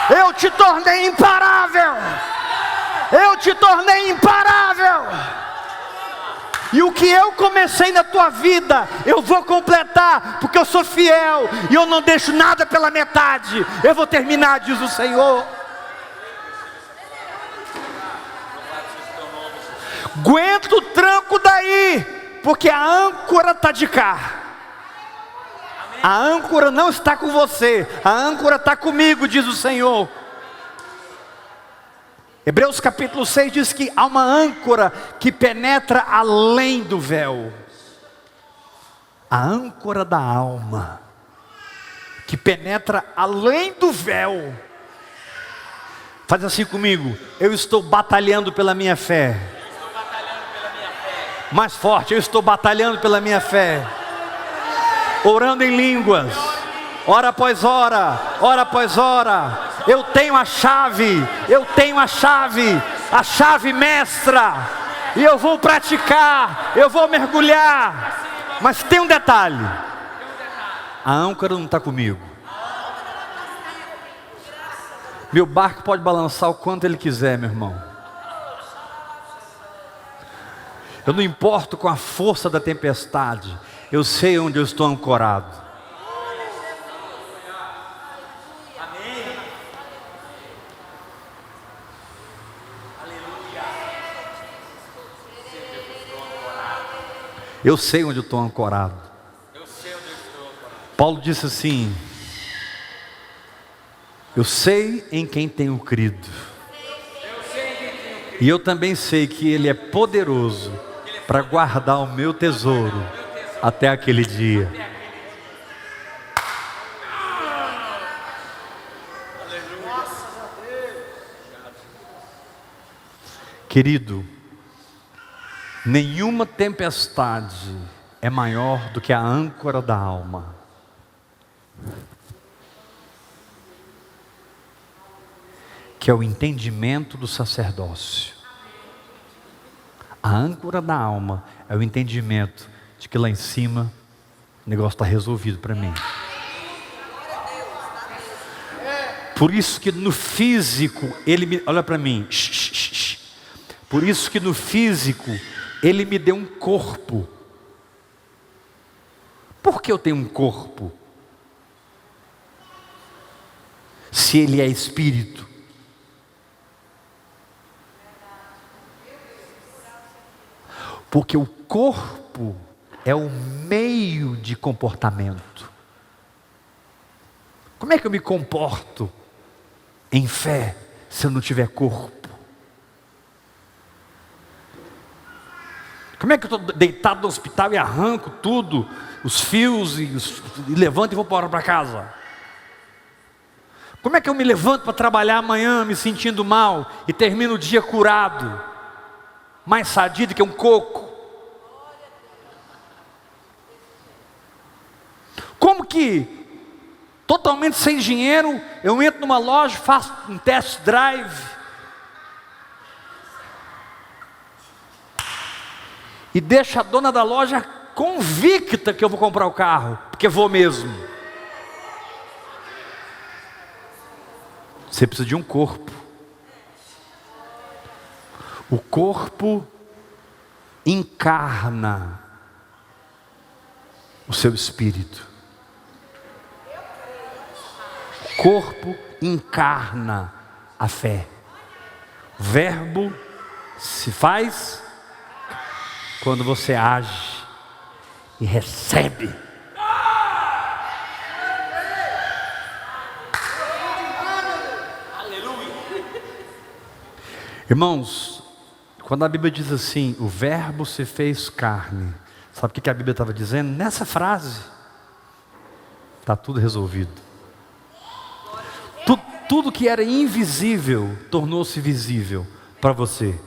Eu te tornei imparável. Eu te tornei imparável. E o que eu comecei na tua vida, eu vou completar, porque eu sou fiel e eu não deixo nada pela metade. Eu vou terminar, diz o Senhor. Aguenta o tranco daí, porque a âncora está de cá. A âncora não está com você, a âncora está comigo, diz o Senhor. Hebreus capítulo 6 diz que há uma âncora que penetra além do véu. A âncora da alma, que penetra além do véu. Faz assim comigo: eu estou batalhando pela minha fé. Mais forte: eu estou batalhando pela minha fé. Orando em línguas, hora após hora, hora após hora. Eu tenho a chave, a chave mestra, e eu vou praticar, eu vou mergulhar. Mas tem um detalhe: a âncora não está comigo. Meu barco pode balançar o quanto ele quiser, meu irmão. Eu não importo com a força da tempestade, eu sei onde eu estou ancorado. Eu sei onde eu estou ancorado. Paulo disse assim: eu sei em quem tenho crido. E eu também sei que Ele é poderoso para guardar o meu tesouro até aquele dia. Querido, nenhuma tempestade é maior do que a âncora da alma. Que é o entendimento do sacerdócio. A âncora da alma é o entendimento de que lá em cima o negócio está resolvido para mim. Por isso que no físico, olha para mim, por isso que no físico, Ele me deu um corpo. Por que eu tenho um corpo? Se Ele é Espírito. Porque o corpo é o meio de comportamento. Como é que eu me comporto em fé se eu não tiver corpo? Como é que eu estou deitado no hospital e arranco tudo, os fios e levanto e vou para casa? Como é que eu me levanto para trabalhar amanhã me sentindo mal e termino o dia curado, mais sadio do que um coco? Como que, totalmente sem dinheiro, eu entro numa loja, faço um test drive e deixo a dona da loja convicta que eu vou comprar o carro, porque vou mesmo? Você precisa de um corpo. O corpo encarna o seu espírito. O corpo encarna a fé. O verbo se faz quando você age e recebe. Irmãos, quando a Bíblia diz assim, o verbo se fez carne, sabe o que a Bíblia estava dizendo? Nessa frase, está tudo resolvido. Tudo que era invisível, tornou-se visível para você.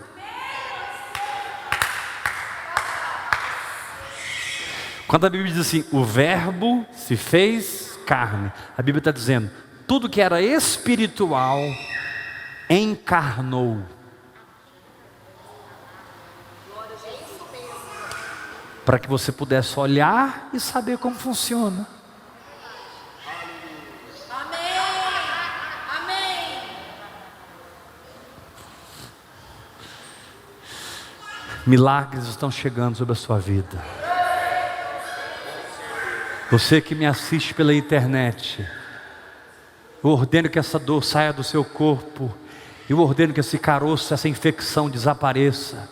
Quando a Bíblia diz assim, o verbo se fez carne, a Bíblia está dizendo, tudo que era espiritual, encarnou. Para que você pudesse olhar e saber como funciona. Amém. Amém. Milagres estão chegando sobre a sua vida. Você que me assiste pela internet, eu ordeno que essa dor saia do seu corpo. Eu ordeno que esse caroço, essa infecção desapareça.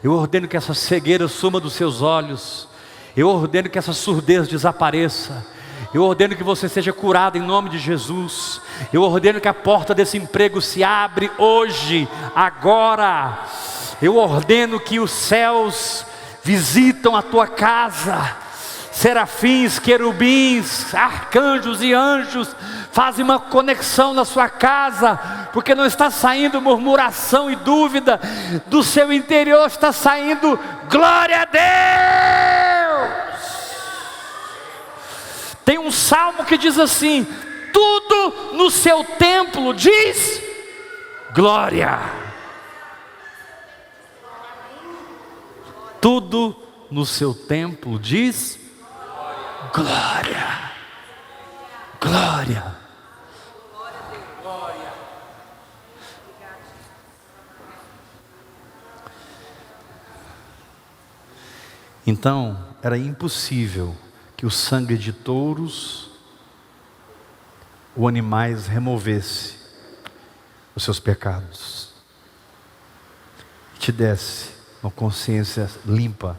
Eu ordeno que essa cegueira suma dos seus olhos. Eu ordeno que essa surdez desapareça. Eu ordeno que você seja curado em nome de Jesus. Eu ordeno que a porta desse emprego se abre hoje, agora. Eu ordeno que os céus visitam a tua casa. Serafins, querubins, arcanjos e anjos fazem uma conexão na sua casa, porque não está saindo murmuração e dúvida, do seu interior está saindo glória a Deus. Tem um salmo que diz assim, tudo no seu templo diz glória. Tudo no seu templo diz glória. Glória. Então, era impossível que o sangue de touros ou animais removesse os seus pecados, te desse uma consciência limpa.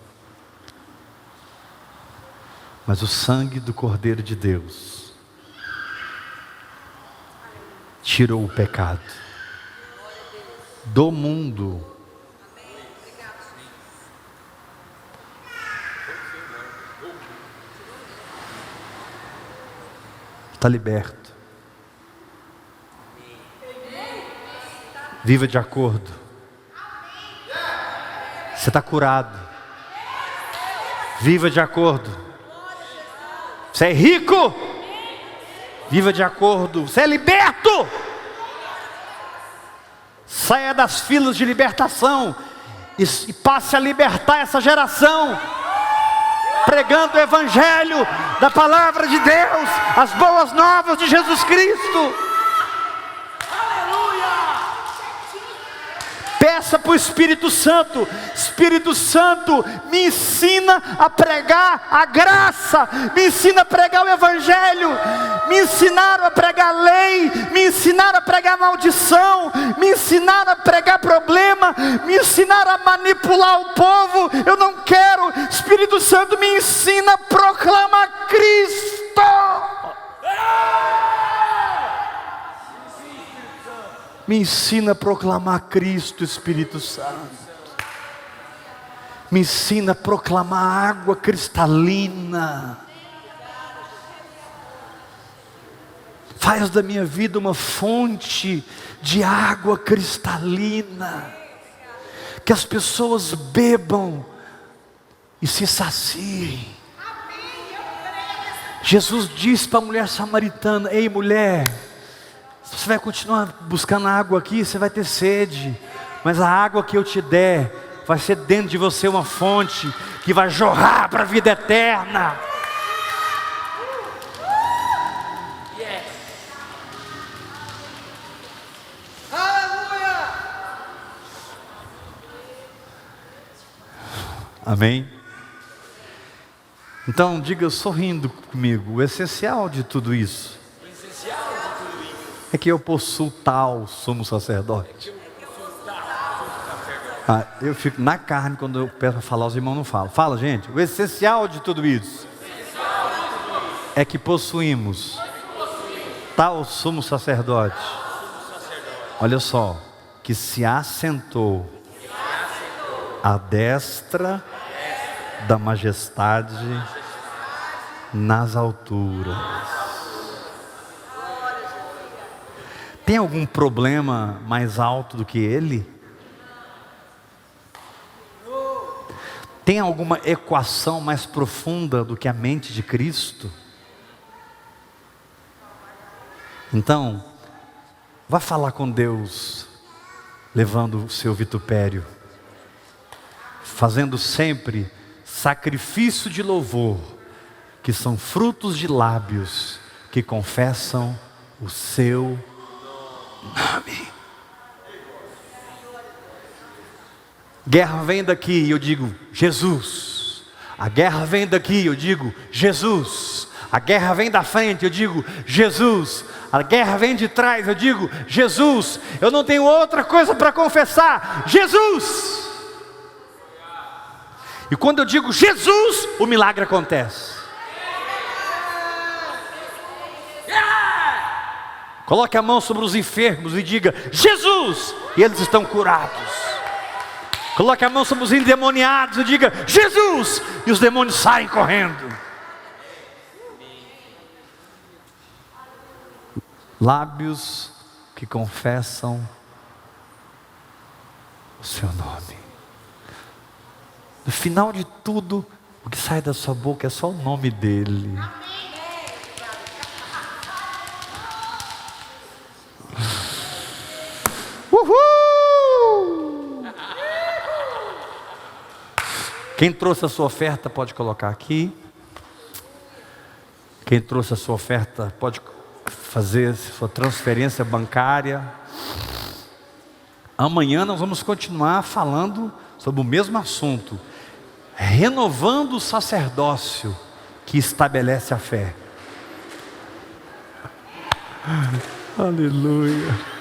Mas o sangue do Cordeiro de Deus tirou o pecado do mundo. Está liberto. Viva de acordo. Você está curado. Viva de acordo. Você é rico. Viva de acordo. Você é liberto. Saia das filas de libertação e passe a libertar essa geração, pregando o evangelho da palavra de Deus, as boas novas de Jesus Cristo. Peça para o Espírito Santo: Espírito Santo, me ensina a pregar a graça, me ensina a pregar o Evangelho. Me ensinaram a pregar lei, me ensinaram a pregar maldição, me ensinaram a pregar problema, me ensinaram a manipular o povo. Eu não quero. Espírito Santo, me ensina a proclamar Cristo. Me ensina a proclamar Cristo, Espírito Santo. Me ensina a proclamar água cristalina. Faz da minha vida uma fonte de água cristalina, que as pessoas bebam e se saciem. Jesus disse para a mulher samaritana: ei mulher, você vai continuar buscando água aqui, você vai ter sede, mas a água que eu te der, vai ser dentro de você uma fonte, que vai jorrar para a vida eterna. Amém? Então diga sorrindo comigo: o essencial de tudo isso é que eu possuo tal sumo sacerdote. Eu fico na carne quando eu peço para falar, os irmãos não falam. Fala, gente. O essencial de tudo isso é que possuímos tal sumo sacerdote. Olha só, que se assentou à destra da majestade nas alturas. Tem algum problema mais alto do que ele? Tem alguma equação mais profunda do que a mente de Cristo? Então, vá falar com Deus, levando o seu vitupério, fazendo sempre sacrifício de louvor, que são frutos de lábios que confessam o seu nome. Guerra vem daqui e eu digo Jesus. A guerra vem daqui e eu digo Jesus. A guerra vem da frente, eu digo Jesus. A guerra vem de trás, eu digo Jesus. Eu não tenho outra coisa para confessar: Jesus. E quando eu digo Jesus, o milagre acontece. Coloque a mão sobre os enfermos e diga Jesus, e eles estão curados. Coloque a mão sobre os endemoniados e diga Jesus, e os demônios saem correndo. Lábios que confessam o seu nome. No final de tudo, o que sai da sua boca é só o nome dele. Uhul! Quem trouxe a sua oferta pode colocar aqui. Quem trouxe a sua oferta pode fazer sua transferência bancária. Amanhã nós vamos continuar falando sobre o mesmo assunto, renovando o sacerdócio que estabelece a fé. Aleluia.